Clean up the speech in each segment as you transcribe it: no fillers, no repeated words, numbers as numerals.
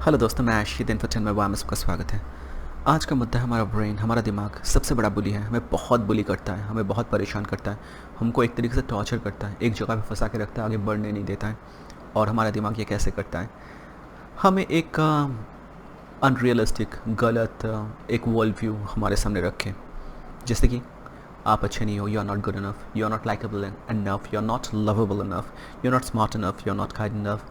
Hello दोस्तों, मैं आशी दिन फटन में वाम सबका स्वागत है। आज का मुद्दा है हमारा ब्रेन। हमारा दिमाग सबसे बड़ा बुली है। हमें बहुत बुली करता है, हमें बहुत परेशान करता है, हमको एक तरीके से टॉर्चर करता है, एक जगह पे फंसा के रखता है, आगे बढ़ने नहीं देता है। और हमारा दिमाग ये कैसे करता है? हमें एक अनरियलिस्टिक, गलत एक वर्ल्ड व्यू हमारे सामने रखे, जैसे कि आप अच्छे नहीं हो, you are not good enough, you are not likeable enough, you are not lovable enough, you are not smart enough, you are not kind enough,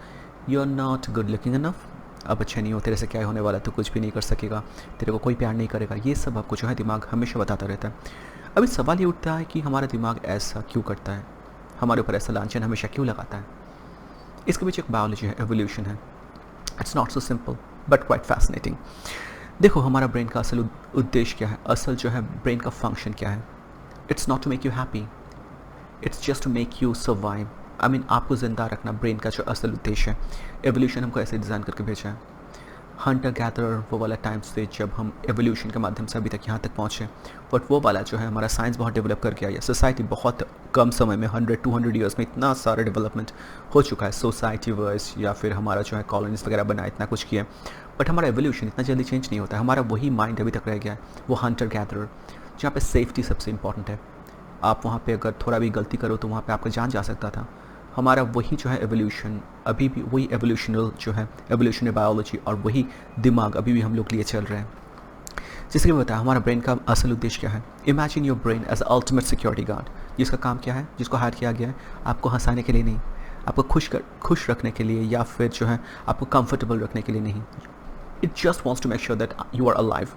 you are not good looking enough. अब अच्छे नहीं हो, तेरे से क्या होने वाला, तो कुछ भी नहीं कर सकेगा, तेरे को कोई प्यार नहीं करेगा। ये सब आपको जो है दिमाग हमेशा बताता रहता है। अभी सवाल ये उठता है कि हमारा दिमाग ऐसा क्यों करता है, हमारे ऊपर ऐसा लांछन हमेशा क्यों लगाता है? इसके पीछे एक बायोलॉजी है, एवोल्यूशन है। It's not so simple but quite fascinating. देखो, हमारा ब्रेन का असल उद्देश्य क्या है, असल जो है ब्रेन का फंक्शन क्या है? It's not to make you happy, it's just to make you survive. I mean, आपको ज़िंदा रखना ब्रेन का जो असल उद्देश्य है। एवोल्यूशन हमको ऐसे डिज़ाइन करके भेजा है। हंटर गैदरर वो वाला टाइम से जब हम एवोल्यूशन के माध्यम से अभी तक यहाँ तक पहुँचे, बट वो वाला जो है हमारा साइंस बहुत डेवलप करके आई है। सोसाइटी बहुत कम समय में 100-200 ईयर्स में इतना सारा डेवलपमेंट हो चुका है। सोसाइटी वर्स या फिर हमारा जो है कॉलोनीज वगैरह बनाए, इतना कुछ किया, बट हमारा एवोल्यूशन इतना जल्दी चेंज नहीं होता है। हमारा वही माइंड अभी तक रह गया है, वो हंटर गैदरर, जहाँ पे सेफ्टी सबसे इंपॉर्टेंट है। आप वहाँ पे अगर थोड़ा भी गलती करो तो वहाँ पे आपका जान जा सकता था। हमारा वही जो है एवोल्यूशन, अभी भी वही एवोल्यूशनल जो है, एवोल्यूशनरी बायोलॉजी और वही दिमाग अभी भी हम लोग लिए चल रहे हैं। जैसे कि मैं बताया, हमारा ब्रेन का असल उद्देश्य क्या है? Imagine your brain as ultimate security guard, जिसका काम क्या है, जिसको हायर किया गया है आपको हंसाने के लिए नहीं, आपको खुश रखने के लिए, या फिर जो है आपको कंफर्टेबल रखने के लिए नहीं। It just wants to make sure that you are alive.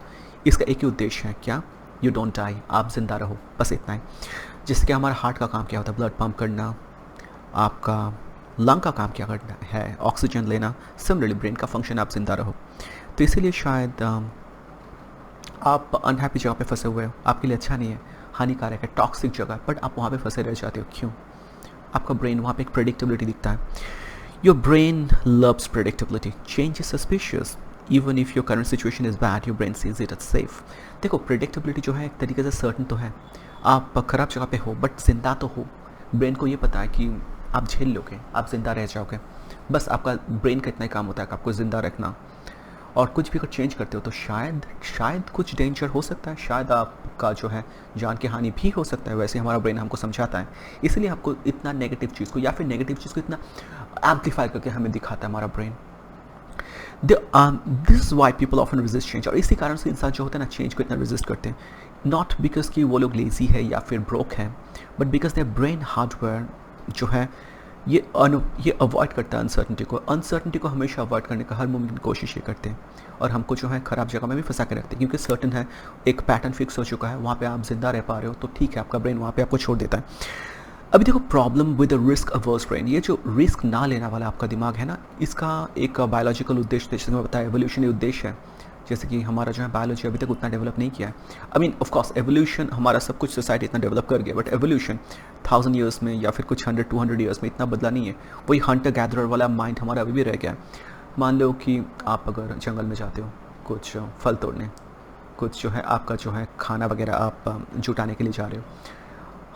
इसका एक ही उद्देश्य है, क्या? यू डोंट डाई, आप जिंदा रहो, बस इतना ही। जैसे कि हमारा हार्ट का काम क्या होता है? ब्लड पंप करना। आपका लंग का काम क्या करना है? ऑक्सीजन लेना। सिमिलरली ब्रेन का फंक्शन, आप जिंदा रहो। तो इसीलिए शायद आप अनहैप्पी जगह पे फंसे हुए हो, आपके लिए अच्छा नहीं है, हानिकारक है, टॉक्सिक जगह, बट आप वहाँ पे फंसे रह जाते हो। क्यों? आपका ब्रेन वहाँ पे एक प्रेडिक्टेबिलिटी दिखता है। Your brain loves predictability, change is suspicious, even if your current situation is bad, your brain sees it as safe. देखो, प्रेडिक्टेबिलिटी जो है एक तरीके से सर्टन तो है, आप खराब जगह पे हो बट जिंदा तो हो। ब्रेन को ये पता है कि आप झेल लोगे, आप ज़िंदा रह जाओगे। बस आपका ब्रेन का इतना ही काम होता है कि आपको ज़िंदा रखना। और कुछ भी अगर चेंज करते हो तो शायद कुछ डेंजर हो सकता है, शायद आपका जो है जान की हानि भी हो सकता है। वैसे हमारा ब्रेन हमको समझाता है, इसलिए आपको इतना नेगेटिव चीज़ को या फिर नेगेटिव चीज़ को इतना एम्पलीफाई करके हमें दिखाता है हमारा brain. This is why people often resist change. और इसी कारण से इंसान जो होता है ना, चेंज को इतना रेजिस्ट करते हैं। नॉट बिकॉज कि वो लोग लेजी है या फिर ब्रोक है, but because their brain hardware जो है ये अवॉइड करता है अनसर्टनिटी को हमेशा अवॉइड करने का हर मुमकिन कोशिश ये करते हैं। और हमको जो है ख़राब जगह में भी फंसा के रखते हैं, क्योंकि सर्टन है, एक पैटर्न फिक्स हो चुका है, वहाँ पे आप जिंदा रह पा रहे हो तो ठीक है, आपका ब्रेन वहाँ पे आपको छोड़ देता है। अभी देखो, problem with risk averse brain, ये जो रिस्क ना लेना वाला आपका दिमाग है ना, इसका एक बायोलॉजिकल उद्देश्य, जैसे मैं बताया, एवोल्यूशनरी उद्देश्य है। जैसे कि हमारा जो है बायोलॉजी अभी तक उतना डेवलप नहीं किया है। I mean of course evolution, हमारा सब कुछ सोसाइटी इतना डेवलप कर गया, बट एवोल्यूशन 1000 ईयर्स में या फिर कुछ 100-200 ईयर्स में इतना बदला नहीं है। वही हंटर गैदरर वाला माइंड हमारा अभी भी रह गया है। मान लो कि आप अगर जंगल में जाते हो कुछ फल तोड़ने, कुछ जो है आपका जो है खाना वगैरह आप जुटाने के लिए जा रहे हो,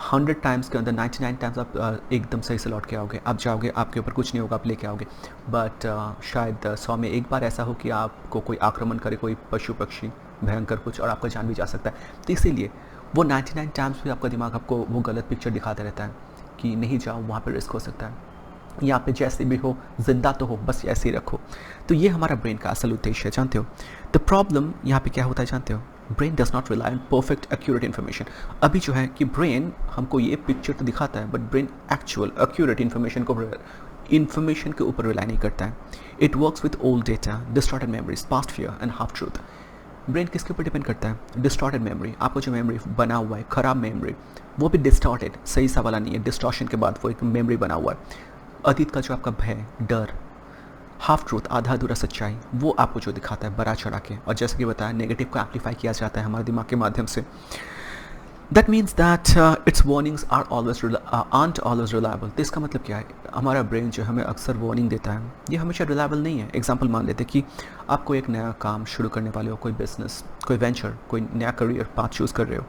100 टाइम्स के अंदर 99 टाइम्स आप एकदम सही से लौट के आओगे। आप जाओगे, आपके ऊपर कुछ नहीं होगा, आप लेके आओगे। बट शायद 100 में एक बार ऐसा हो कि आपको कोई आक्रमण करे, कोई पशु पक्षी भयंकर कुछ, और आपका जान भी जा सकता है। तो इसीलिए वो 99 टाइम्स भी आपका दिमाग आपको वो गलत पिक्चर दिखाता रहता है कि नहीं जाओ, वहाँ पर रिस्क हो सकता है, यहाँ पे जैसे भी हो जिंदा तो हो, बस ऐसे ही रखो। तो ये हमारा ब्रेन का असल उद्देश्य है, जानते हो। द प्रॉब्लम यहाँ पे क्या होता है जानते हो? Brain does not rely on perfect accurate information. अभी जो है कि ब्रेन हमको ये पिक्चर तो दिखाता है, but brain actual accurate information के ऊपर रिलाई नहीं करता है। It works with old data, distorted memories, past fear and half truth. Brain किसके ऊपर डिपेंड करता है? Distorted memory. आपको जो मेमोरी बना हुआ है, खराब मेमोरी, वो भी डिस्टॉर्टेड, सही सा वाला नहीं है, डिस्टॉर्शन के बाद वो एक मेमोरी बना हुआ है। अतीत का जो आपका भय, डर, हाफ ट्रूथ, आधा अधूरा सच्चाई, वो आपको जो दिखाता है बड़ा चढ़ा के। और जैसे कि बताया, नेगेटिव को एम्पलीफाई किया जाता है हमारे दिमाग के माध्यम से। That means that it's warnings aren't always reliable. तो इसका मतलब क्या है? हमारा ब्रेन जो हमें अक्सर वार्निंग देता है, ये हमेशा रिलायबल नहीं है। एग्जाम्पल मान लेते कि आप कोई एक नया काम शुरू करने वाले हो, कोई बिजनेस, कोई वेंचर, कोई नया करियर पाथ चूज़ कर रहे हो,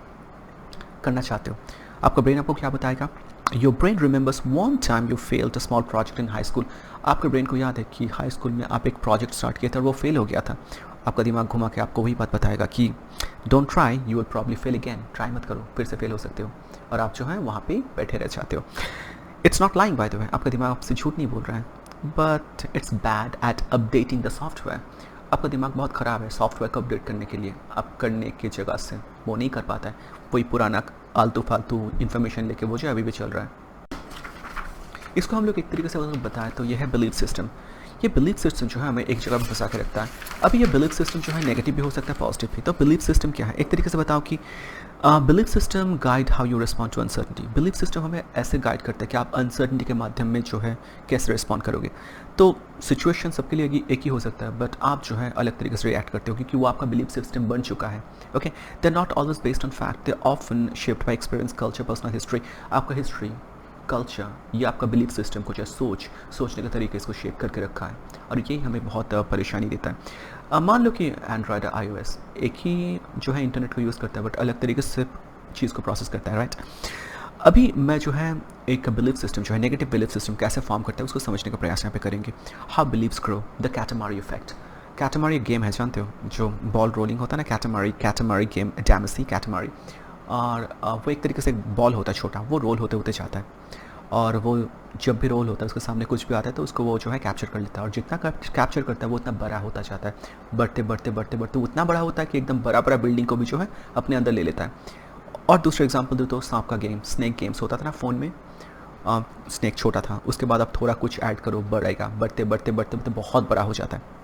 करना चाहते हो। आपका ब्रेन आपको क्या बताएगा? Your brain remembers one time you failed a small project in high school. आपके ब्रेन को याद है कि हाई स्कूल में आप एक प्रोजेक्ट स्टार्ट किया था और वो फेल हो गया था। आपका दिमाग घुमा के आपको वही बात बताएगा कि don't try, you will probably fail again, try मत करो, फिर से फेल हो सकते हो। और आप जो है वहाँ पे बैठे रह जाते हो। It's not lying by the way, आपका दिमाग आपसे झूठ नहीं बोल रहा है, but it's bad at updating the software. आपका दिमाग बहुत ख़राब है सॉफ्टवेयर को अपडेट करने के लिए। आप करने की जगह से वो नहीं कर पाता है, वही पुराना आलतू फालतू इन्फॉर्मेशन लेके वो जो अभी भी चल रहा है। इसको हम लोग एक तरीके से अगर बताएं तो यह है बिलीफ सिस्टम। ये बिलीफ सिस्टम जो है हमें एक जगह पर फंसा के रखता है। अभी ये बिलीफ सिस्टम जो है नेगेटिव भी हो सकता है, पॉजिटिव भी। तो बिलीफ सिस्टम क्या है, एक तरीके से बताओ कि belief system guide how you respond to uncertainty. Belief system हमें ऐसे गाइड करता है कि आप अनसर्टनिटी के माध्यम में जो है कैसे रिस्पॉन्ड करोगे। तो सिचुएशन सबके लिए एक ही हो सकता है, बट आप जो है अलग तरीके से रिएक्ट करते हो क्योंकि वो आपका बिलीफ सिस्टम बन चुका है। Okay, they are not always based on fact, they often shaped by experience, culture, personal history. आपका हिस्ट्री, कल्चर, ये आपका बिलीफ सिस्टम कुछ है, सोचने के तरीके इसको शेप करके रखा है और यही हमें बहुत परेशानी देता है। मान लो कि एंड्रॉयड और iOS एक ही जो है इंटरनेट को यूज़ करता है बट अलग तरीके से चीज़ को प्रोसेस करता है, राइट। अभी मैं जो है एक बिलीफ सिस्टम जो है नेगेटिव बिलीफ सिस्टम कैसे फॉर्म करता है उसको समझने का प्रयास यहाँ पे करेंगे। How beliefs grow, the Katamari effect. Katamari एक गेम है, जानते हो, जो बॉल रोलिंग होता है ना, कैटामारी गेम, डैमसी कैटामारी। और वो एक तरीके से बॉल होता है छोटा, वो रोल होते होते जाता है और वो जब भी रोल होता है उसके सामने कुछ भी आता है तो उसको वो जो है कैप्चर कर लेता है और जितना कैप्चर करता है वो उतना बड़ा होता जाता है, बढ़ते बढ़ते बढ़ते बढ़ते उतना बड़ा होता है कि एकदम बड़ा बड़ा बिल्डिंग को भी जो है अपने अंदर ले लेता है। और दूसरा एग्जांपल दो तो सांप का गेम, स्नेक गेम्स होता था ना फ़ोन में, स्नेक छोटा था, उसके बाद आप थोड़ा कुछ ऐड करो, बढ़ेगा, बढ़ते बढ़ते बढ़ते बढ़ते बहुत बड़ा हो जाता है।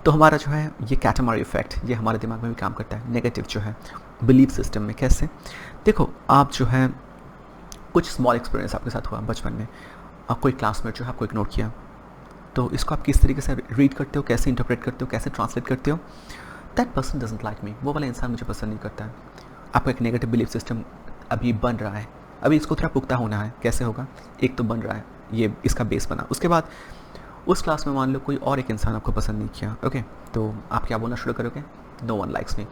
तो हमारा जो है ये कैटामारी इफेक्ट ये हमारे दिमाग में भी काम करता है नेगेटिव जो है बिलीफ सिस्टम में। कैसे, देखो, आप जो है कुछ स्मॉल एक्सपीरियंस आपके साथ हुआ बचपन में, कोई क्लासमेट जो है आपको इग्नोर किया, तो इसको आप किस तरीके से रीड करते हो, कैसे इंटरप्रेट करते हो, कैसे ट्रांसलेट करते हो। That person doesn't like me, वो वाला इंसान मुझे पसंद नहीं करता है। आपका एक नेगेटिव बिलीफ सिस्टम अभी बन रहा है, अभी इसको थोड़ा पुख्ता होना है। कैसे होगा, एक तो बन रहा है, ये इसका बेस बना, उसके बाद उस क्लास में मान लो कोई और एक इंसान आपको पसंद नहीं किया, ओके, तो आप क्या बोलना शुरू करोगे, नो वन लाइक्स मी।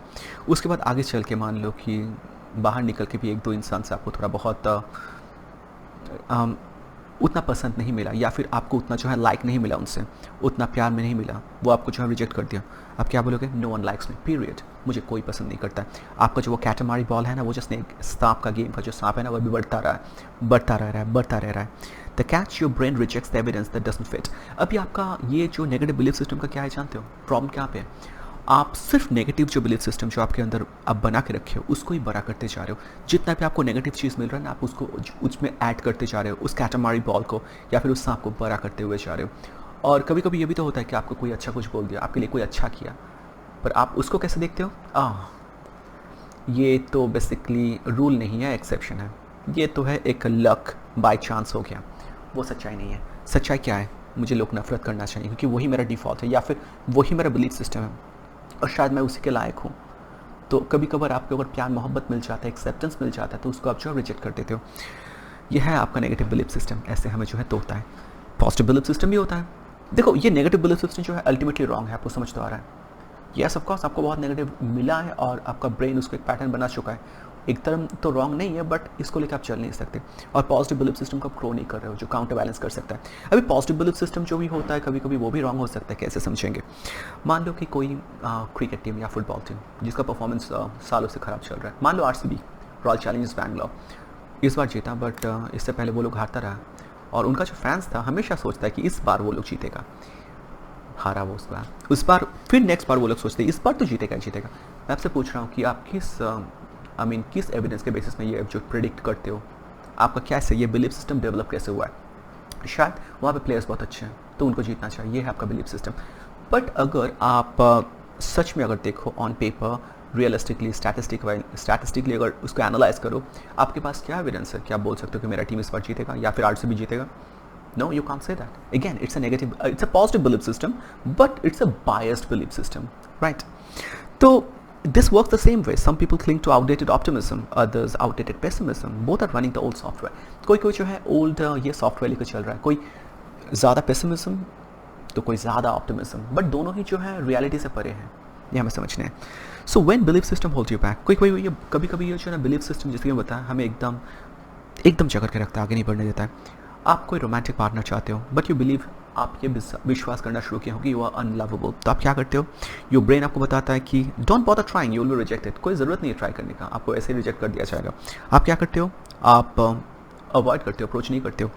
उसके बाद आगे चल के मान लो कि बाहर निकल के भी एक दो इंसान से आपको थोड़ा बहुत उतना पसंद नहीं मिला या फिर आपको उतना जो है लाइक नहीं मिला, उनसे उतना प्यार में नहीं मिला, वो आपको जो है रिजेक्ट कर दिया। आप क्या बोलोगे, no one likes me, period, मुझे कोई पसंद नहीं करता है। आपका जो वो कैटामारी बॉल है ना, वो जो सांप का गेम का जो सांप है ना, वो भी बढ़ता रहा है, बढ़ता रह रहा है, बढ़ता रह रहा है। The catch your brain rejects the evidence that doesn't fit. अभी आपका ये जो नेगेटिव बिलीफ सिस्टम का क्या है जानते हो, प्रॉब्लम क्या पे है, आप सिर्फ नेगेटिव जो बिलीफ सिस्टम जो आपके अंदर आप बना के रखे हो उसको ही बड़ा करते जा रहे हो। जितना भी आपको नेगेटिव चीज़ मिल रहा है ना, आप उसको उसमें ऐड करते जा रहे हो, उस कैटामारी बॉल को या फिर उस सांप को बड़ा करते हुए जा रहे हो। और कभी कभी ये भी तो होता है कि आपको कोई अच्छा कुछ बोल दिया, आपके लिए कोई अच्छा किया, पर आप उसको कैसे देखते हो, ये तो बेसिकली रूल नहीं है, एक्सेप्शन है, ये तो है एक लक, बाय चांस हो गया। वो सच्चाई नहीं है। सच्चाई क्या है, मुझे लोग नफरत करना चाहिए क्योंकि वही मेरा डिफ़ॉल्ट है या फिर वही मेरा बिलीफ सिस्टम है और शायद मैं उसी के लायक हूँ। तो कभी कभार आपके ऊपर प्यार मोहब्बत मिल जाता है, एक्सेप्टेंस मिल जाता है, तो उसको आप जो रिजेक्ट कर देते हो। यह है आपका नेगेटिव बिलीफ सिस्टम, ऐसे हमें जो है तोड़ता है। पॉजिटिव बिलीफ सिस्टम भी होता है। देखो, ये नेगेटिव बिलीफ सिस्टम जो है अल्टीमेटली रॉन्ग है, आपको समझ तो आ रहा है। यस ऑफ कोर्स आपको बहुत नेगेटिव मिला है और आपका ब्रेन उसको एक पैटर्न बना चुका है। एक तरह तो रॉन्ग नहीं है, बट इसको लेकर आप चल नहीं सकते और पॉजिटिव बिलीफ सिस्टम को आप ग्रो नहीं कर रहे हो जो काउंटर बैलेंस कर सकता है। अभी पॉजिटिव बिलीफ सिस्टम जो भी होता है कभी कभी वो भी रॉन्ग हो सकता है। कैसे समझेंगे, मान लो कि कोई क्रिकेट टीम या फुटबॉल टीम जिसका परफॉर्मेंस सालों से ख़राब चल रहा है, मान लो RCB, रॉयल चैलेंजर्स बैंगलोर, इस बार जीता, बट इससे पहले वो लोग हारता रहा और उनका जो फैंस था हमेशा सोचता है कि इस बार वो लोग जीतेगा, हारा वो उस बार फिर नेक्स्ट बार वो लोग सोचते हैं इस बार तो जीतेगा जीतेगा। मैं आपसे पूछ रहा हूँ कि आप किस एविडेंस के बेसिस में ये जो प्रेडिक्ट करते हो, आपका कैसे ये बिलीफ सिस्टम डेवलप कैसे हुआ है। शायद वहाँ पे प्लेयर्स बहुत अच्छे हैं तो उनको जीतना चाहिए, ये है आपका बिलीफ सिस्टम। बट अगर आप सच में अगर देखो ऑन पेपर, रियलिस्टिकली, स्टैटिस्टिकली अगर उसको एनालाइज करो, आपके पास क्या एविडेंस है कि आप बोल सकते हो कि मेरा टीम इस बार जीतेगा या फिर RCB जीतेगा। No, you can't say that. Again, it's a positive belief system, but it's a biased belief system, right? So this works the same way. Some people cling to outdated optimism, others outdated pessimism. Both are running the old software. कोई जो है old ये software लेकर चल रहा है, कोई ज़्यादा pessimism तो कोई ज़्यादा optimism, but दोनों ही जो है reality से परे हैं, ये हमें समझना है। So when belief system holds you back, कोई ये कभी ये जो है ना belief system, जैसे कि मैं बताया, हमें एकदम एकदम जकड़ के रखता है, आगे नहीं बढ़ने देता है। आप कोई रोमांटिक पार्टनर चाहते हो बट यू बिलीव, आप ये विश्वास करना शुरू किया हो कि यू आर अनलवेबल, तो आप क्या करते हो, योर ब्रेन आपको बताता है कि don't bother trying, you will be rejected, कोई ज़रूरत नहीं है ट्राई करने का, आपको ऐसे ही रिजेक्ट कर दिया जाएगा। आप क्या करते हो, आप अवॉइड करते हो, अप्रोच नहीं करते हो।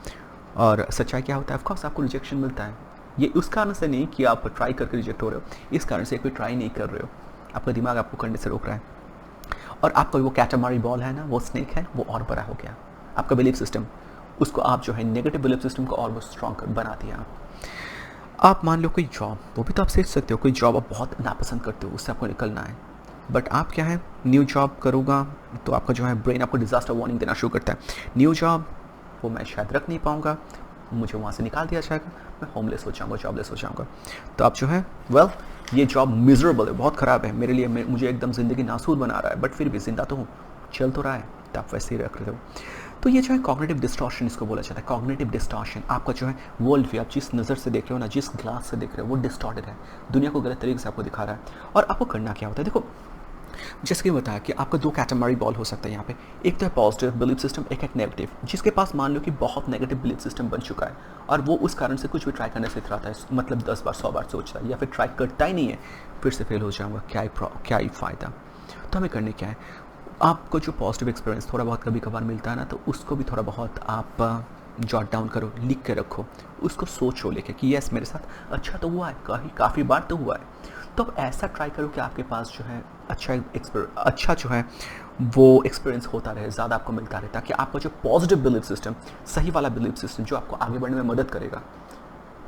और सच्चाई क्या होता है, ऑफकोर्स आपको रिजेक्शन मिलता है। ये उस कारण से नहीं कि आप ट्राई करके रिजेक्ट हो रहे हो, इस कारण से कोई ट्राई नहीं कर रहे हो, आपका दिमाग आपको करने से रोक रहा है। और आपका वो कैटामारी बॉल है ना, वो स्नेक है, वो और बड़ा हो गया। आपका बिलीफ सिस्टम, उसको आप जो है नेगेटिव बिलीफ सिस्टम को और वो स्ट्रॉन्ग बना दिया। आप मान लो कोई जॉब, वो भी तो आप सीख सकते हो, कोई जॉब आप बहुत नापसंद करते हो, उससे आपको निकलना है, बट आप क्या है, न्यू जॉब करूँगा तो आपका जो है ब्रेन आपको डिज़ास्टर वार्निंग देना शुरू करता है। न्यू जॉब वो मैं शायद रख नहीं पाऊँगा, मुझे वहाँ से निकाल दिया जाएगा, मैं होमलेस हो जाऊँगा, जॉबलेस हो जाऊँगा। तो आप जो है ये जॉब मिजरेबल है, बहुत ख़राब है मेरे लिए, मुझे एकदम ज़िंदगी नासूर बना रहा है, बट फिर भी ज़िंदा तो हूँ, चल तो रहा है, तो आप वैसे ही रख रहे हो। तो ये जो है कॉग्निटिव डिस्टॉर्शन इसको बोला जाता है। कॉग्निटिव डिस्टॉर्शन, आपका जो है वर्ल्ड व्यू, आप जिस नज़र से देख रहे हो ना, जिस ग्लास से देख रहे हो, वो डिस्टॉर्टेड है, दुनिया को गलत तरीके से आपको दिखा रहा है। और आपको करना क्या होता है, देखो जैसे कि बताया कि आपका दो कैटेगरी बॉल हो सकता है यहाँ पे, एक तो है पॉजिटिव बिलीफ सिस्टम, एक है नेगेटिव। जिसके पास मान लो कि बहुत नेगेटिव बिलीफ सिस्टम बन चुका है और वो उस कारण से कुछ भी ट्राई करने से इतराता है, मतलब 10 बार 100 बार सोचता है या फिर ट्राई करता ही नहीं है, फिर से फेल हो जाऊँगा, क्या ही फ़ायदा। तो हमें करने क्या है, आपको जो पॉजिटिव एक्सपीरियंस थोड़ा बहुत कभी कभार मिलता है ना, तो उसको भी थोड़ा बहुत आप जॉट डाउन करो, लिख के रखो, उसको सोचो लेके कि यस मेरे साथ अच्छा तो हुआ है, काफ़ी बार तो हुआ है। तो अब ऐसा ट्राई करो कि आपके पास जो है अच्छा जो है वो एक्सपीरियंस होता रहे, ज़्यादा आपको मिलता रहे, ताकि आपका जो पॉजिटिव बिलीफ सिस्टम, सही वाला बिलीफ सिस्टम जो आपको आगे बढ़ने में मदद करेगा,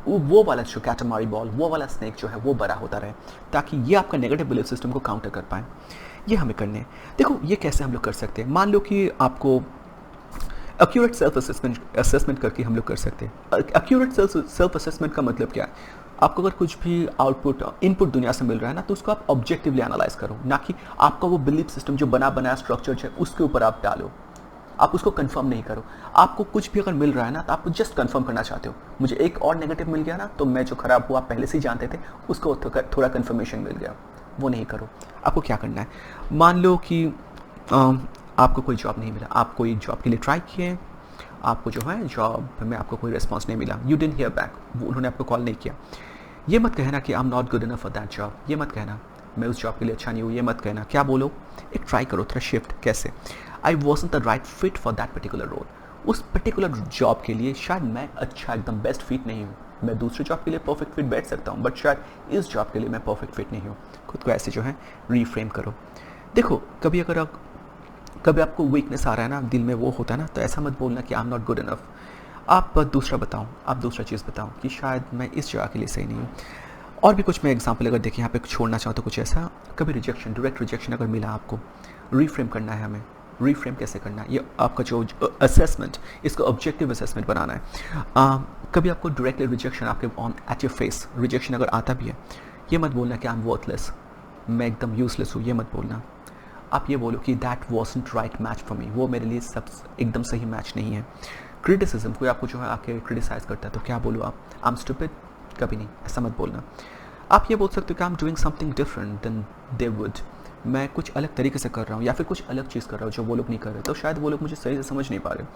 वो वाला जो कैटामारी बॉल, वो वाला स्नेक जो है वो बड़ा होता रहे, ताकि ये आपका नेगेटिव बिलीफ सिस्टम को काउंटर कर पाए। ये हमें करने हैं। देखो ये कैसे हम लोग कर सकते हैं, मान लो कि आपको एक्यूरेट सेल्फ असेसमेंट करके हम लोग कर सकते हैं। एक्यूरेट सेल्फ असेसमेंट का मतलब क्या है, आपको अगर कुछ भी इनपुट दुनिया से मिल रहा है ना, तो उसको आप ऑब्जेक्टिवली एनालाइज करो, ना कि आपका वो बिलीफ सिस्टम जो बना बनाया स्ट्रक्चर है उसके ऊपर आप डालो, आप उसको कंफर्म नहीं करो। आपको कुछ भी अगर मिल रहा है ना, तो आप जस्ट कंफर्म करना चाहते हो, मुझे एक और नेगेटिव मिल गया ना, तो मैं जो खराब हुआ आप पहले से ही जानते थे, उसको थोड़ा कंफर्मेशन मिल गया, वो नहीं करो। आपको क्या करना है, मान लो कि आपको कोई जॉब नहीं मिला, आप कोई जॉब के लिए ट्राई किए, आपको जो है जॉब में आपको कोई रिस्पॉन्स नहीं मिला, यू डिडंट हियर बैक, उन्होंने आपको कॉल नहीं किया। ये मत कहना कि I am not good enough for that job, ये मत कहना मैं उस जॉब के लिए अच्छा नहीं हूँ, ये मत कहना। क्या बोलो, एक ट्राई करो, थोड़ा शिफ्ट, कैसे, I wasn't the right fit for that particular role, उस पर्टिकुलर जॉब के लिए शायद मैं अच्छा एकदम बेस्ट फिट नहीं हूँ, मैं दूसरे जॉब के लिए परफेक्ट फिट बैठ सकता हूँ, बट शायद इस जॉब के लिए मैं परफेक्ट फिट नहीं हूँ। खुद को ऐसे जो है रीफ्रेम करो। देखो कभी आपको वीकनेस आ रहा है ना, दिल में वो होता है ना, तो ऐसा मत बोलना कि I am not good enough, आप दूसरा चीज़ बताओ कि शायद मैं इस जगह के लिए सही नहीं हूँ। और भी कुछ मैं एग्जांपल अगर देखिए यहाँ पे छोड़ना चाहूँ तो कुछ ऐसा, कभी डायरेक्ट रिजेक्शन अगर मिला आपको, रीफ्रेम करना है हमें। रीफ्रेम कैसे करना है, ये आपका जो असेसमेंट, इसको ऑब्जेक्टिव असेसमेंट बनाना है। कभी आपको डायरेक्टली रिजेक्शन आपके on at your face rejection अगर आता भी है, ये मत बोलना कि आई एम वर्थलेस, मैं एकदम यूजलेस हूँ, ये मत बोलना। आप ये बोलो कि that wasn't right match for me, वो मेरे लिए सब एकदम सही मैच नहीं है। क्रिटिसिज्म, कोई आपको जो है आके क्रिटिसाइज करता है, तो क्या बोलो आप, आई एम स्टूपिड, कभी नहीं, ऐसा मत बोलना। आप ये बोल सकते हो कि I am doing something different than they would, मैं कुछ अलग तरीके से कर रहा हूँ या फिर कुछ अलग चीज़ कर रहा हूँ जो वो लोग नहीं कर रहे, तो शायद वो लोग मुझे सही से समझ नहीं पा रहे।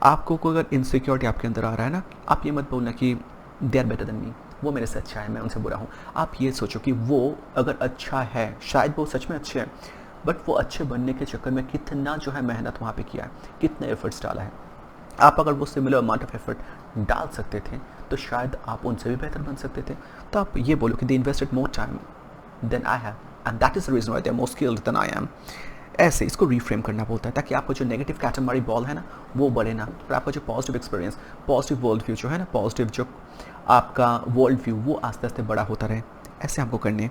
आपको कोई अगर इनसिक्योरिटी आपके अंदर आ रहा है ना, आप ये मत बोलना कि they are better than me, वो मेरे से अच्छा है, मैं उनसे बुरा हूँ। आप ये सोचो कि वो अगर अच्छा है, शायद वो सच में अच्छे हैं, बट वो अच्छे बनने के चक्कर में कितना जो है मेहनत वहाँ पे किया है, कितने एफर्ट्स डाला है। आप अगर वो सिमिलर अमाउंट ऑफ एफर्ट डाल सकते थे, तो शायद आप उनसे भी बेहतर बन सकते थे। तो आप ये बोलो कि they invested more time than I have and that is the reason why they are more skilled than I am. ऐसे इसको रीफ्रेम करना बोलता है, ताकि आपका जो नेगेटिव कैटेगरी बॉल है ना, वो बढ़े ना, और आपका जो positive experience, positive world view जो है ना, पॉजिटिव जो आपका वर्ल्ड व्यू, वो आस्ते आस्ते बड़ा होता रहे। ऐसे हमको करने हैं।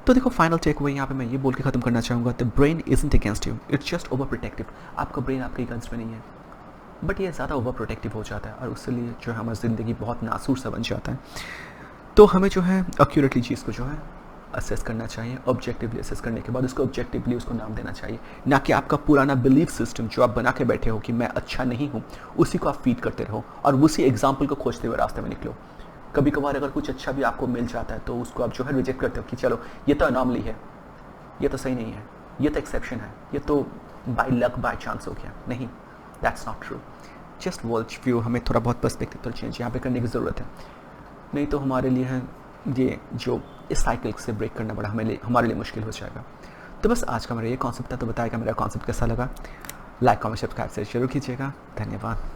तो देखो फाइनल टेक अवे यहाँ पे मैं ये बोल के ख़त्म करना चाहूँगा, the brain isn't against you, it's just over protective. आपका ब्रेन आपके अगेंस्ट में नहीं है, बट ये ज़्यादा ओवर प्रोटेक्टिव हो जाता है और उसके लिए जो है हमारी ज़िंदगी बहुत नासूर सा बन जाता है। तो हमें जो है एक्यूरेटली चीज़ को जो है असेस करना चाहिए, ऑब्जेक्टिवली असेस करने के बाद उसको ऑब्जेक्टिवली उसको नाम देना चाहिए, ना कि आपका पुराना बिलीफ सिस्टम जो आप बना के बैठे हो कि मैं अच्छा नहीं हूँ, उसी को आप फीड करते रहो और उसी एग्जाम्पल को खोजते हुए रास्ते में निकलो। कभी कभार अगर कुछ अच्छा भी आपको मिल जाता है, तो उसको आप जो है रिजेक्ट करते हो कि चलो ये तो अनॉमली है, ये तो सही नहीं है, ये तो एक्सेप्शन है, ये तो बाय लक बाय चांस हो गया। नहीं, that's not true. Just world view, हमें थोड़ा बहुत पर्सपेक्टिव पर चेंज यहाँ पे करने की ज़रूरत है, नहीं तो हमारे लिए है ये जो इस साइकिल से ब्रेक करना बड़ा हमारे लिए मुश्किल हो जाएगा। तो बस आज का मेरा ये कॉन्सेप्ट था, तो बताएगा मेरा कॉन्सेप्ट कैसा लगा। लाइक कमेंट सब्सक्राइब से जरूर कीजिएगा। धन्यवाद।